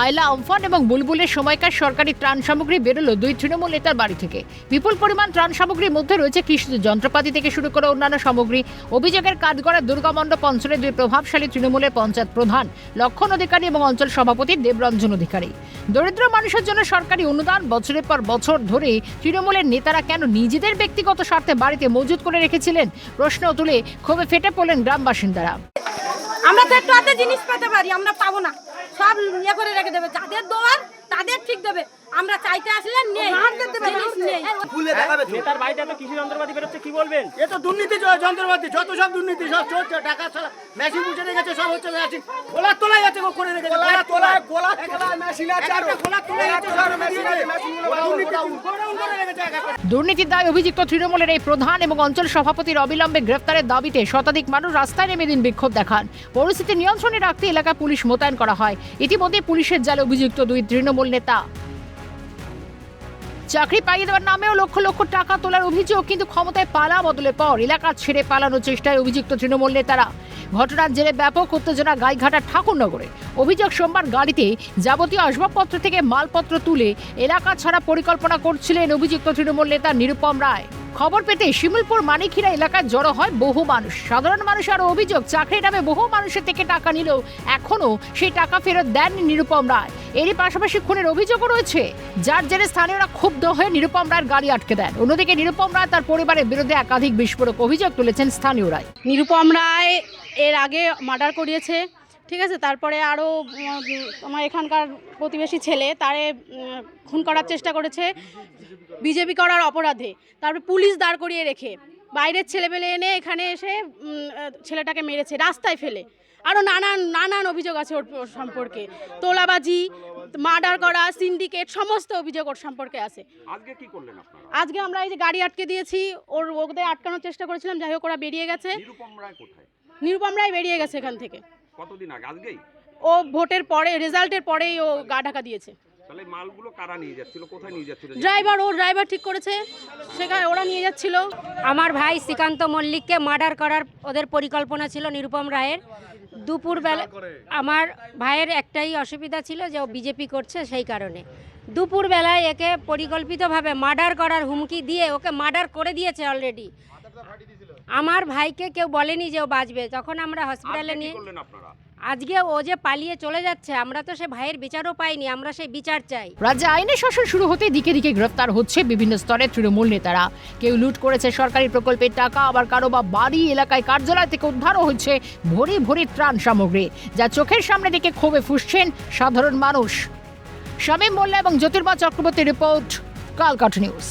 আয়লা, Amphan এবং বুলবুলের সময়কার সরকারি ত্রাণ সামগ্রী বেরোলো দুই তৃণমূল নেতার বাড়ি থেকে। বিপুল পরিমাণ ত্রাণ সামগ্রীর মধ্যে রয়েছে কৃষি যন্ত্রপাতি থেকে শুরু করে অন্যান্য সামগ্রী। অভিযোগের কাঠগড়া দুর্গামণ্ডপ অঞ্চলের দুই প্রভাবশালী তৃণমূলের পঞ্চায়েত প্রধান লক্ষণ অধিকারী এবং অঞ্চল সভাপতি দেবরঞ্জন অধিকারী। দরিদ্র মানুষের জন্য সরকারি অনুদান বছরের পর বছর ধরে তৃণমূলের নেতারা কেন নিজেদের ব্যক্তিগত স্বার্থে বাড়িতে মজুত করে রেখেছিলেন প্রশ্ন তুলে ক্ষোভে ফেটে পড়লেন গ্রাম বাসিন্দারা। আমরা তো একটু হাতে জিনিস পেতে পারি, আমরা পাবো না, সব ইয়ে করে রেখে দেবে। যাদের দেওয়ার তাদের ঠিক দেবে, আমরা চাইতে আসলে নেই। নেতার বাড়িতে এত কৃষি যন্ত্রপাতি বেরোচ্ছে, কি বলবেন? এ তো দুর্নীতি যন্ত্রপাতি, যত সব দুর্নীতি সব চলছে। টাকা মেশিন বুঝে রেখেছে, সব হচ্ছে মেশিন গোলার তোলাই আছে, করে রেখেছে গোলার তোলায় মেশিন আছে, গোলার তোলাই আছে, দুর্নীতির দায়ে অভিযুক্ত তৃণমূলের এই প্রধান এবং অঞ্চল সভাপতির অবিলম্বে গ্রেফতারের দাবিতে শতাধিক মানুষ রাস্তায় নেমে দিন বিক্ষোভ দেখান। পরিস্থিতি নিয়ন্ত্রণে রাখতে এলাকায় পুলিশ মোতায়েন করা হয়। ইতিমধ্যে পুলিশের জালে অভিযুক্ত দুই তৃণমূল নেতা। চাকরি পাইয়ে দেওয়ার নামেও লক্ষ লক্ষ টাকা তোলার অভিযোগ, কিন্তু ক্ষমতায় পালা বদলের পর এলাকা ছেড়ে পালানোর চেষ্টায় অভিযুক্ত তৃণমূল নেতারা। ঘটনার জেরে ব্যাপক উত্তেজনা গাইঘাটার ঠাকুরনগরে। অভিযোগ, সোমবার গাড়িতে যাবতীয় আসবাবপত্র থেকে মালপত্র তুলে এলাকা ছাড়া পরিকল্পনা করছিলেন অভিযুক্ত তৃণমূল নেতা নিরুপম রায়। খবর পেতে শিমুলপুর মানিকহিরা এলাকায় জড়ো হয় বহু মানুষ। সাধারণ মানুষ আরও অভিযোগ, চাকরির নামে বহু মানুষের থেকে টাকা নিলেও এখনও সেই টাকা ফেরত দেননি নিরুপম রায়। এরই পাশাপাশি খুনের অভিযোগও রয়েছে, যার জেরে স্থানীয়রা ক্ষুব্ধ হয়ে নিরুপম রায়ের গাড়ি আটকে দেন। অন্যদিকে নিরুপম রায় তার পরিবারের বিরুদ্ধে একাধিক বিস্ফোরক অভিযোগ তুলেছেন স্থানীয়রাই। নিরুপম রায় এর আগে মার্ডার করিয়েছে, ঠিক আছে, তারপরে আরও আমার এখানকার প্রতিবেশী ছেলে তারে খুন করার চেষ্টা করেছে বিজেপি করার অপরাধে। তারপরে পুলিশ দাঁড় করিয়ে রেখে বাইরের ছেলেপেলে এনে এখানে এসে ছেলেটাকে মেরেছে রাস্তায় ফেলে। আরও নানান অভিযোগ আছে ওর সম্পর্কে, তোলাবাজি, মার্ডার করা, সিন্ডিকেট, সমস্ত অভিযোগ ওর সম্পর্কে আছে। আজকে কি করলেন আপনারা? আজকে আমরা এই যে গাড়ি আটকে দিয়েছি, ওদের আটকানোর চেষ্টা করেছিলাম, যাই হোক ওরা বেরিয়ে গেছে। নিরুপম রায় কোথায়? নিরুপম রায় বেরিয়ে গেছে এখান থেকে। কতদিন আগে? আজকেই? ও ভোটের পরে, রেজাল্টের পরেই ও গা ঢাকা দিয়েছে। তাহলে মালগুলো কারা নিয়ে যাচ্ছিল, কোথায় নিয়ে যাচ্ছিল? ড্রাইভার ঠিক করেছে, সেখানে ওরা নিয়ে যাচ্ছিল। আমার ভাই শ্রীকান্ত মল্লিককে মার্ডার করার ওদের পরিকল্পনা ছিল নিরুপম রায়ের। দুপুরবেলা আমার ভাইয়ের একটাই অসুবিধা ছিল যে ও বিজেপি করছে, সেই কারণে দুপুরবেলায় একে পরিকল্পিতভাবে মার্ডার করার হুমকি দিয়ে ওকে মার্ডার করে দিয়েছে অলরেডি। আমার ভাইকে কেউ বলেনি যে ও বাঁচবে। যখন আমরা হসপিটালে নিয়ে আজকে ও যে পালিয়ে চলে যাচ্ছে, আমরা তো সে ভাইয়ের বিচারও পাইনি, আমরা সেই বিচার চাই। রাজ্যে আইনের শাসন শুরু হতে দিকে দিকে গ্রেফতার হচ্ছে বিভিন্ন স্তরের তৃণমূল নেতারা। কেউ লুট করেছে সরকারি প্রকল্পের টাকা, আবার কারো বা বাড়ি এলাকায় কার্যালয় থেকে উদ্ধারও হচ্ছে ভরি ভরি ত্রাণ সামগ্রী, যা চোখের সামনে দেখে ক্ষোভে ফুঁসছেন সাধারণ মানুষ। শামীম মোল্লা এবং জ্যোতির্ময় চক্রবর্তী রিপোর্ট, কালকাটা নিউজ।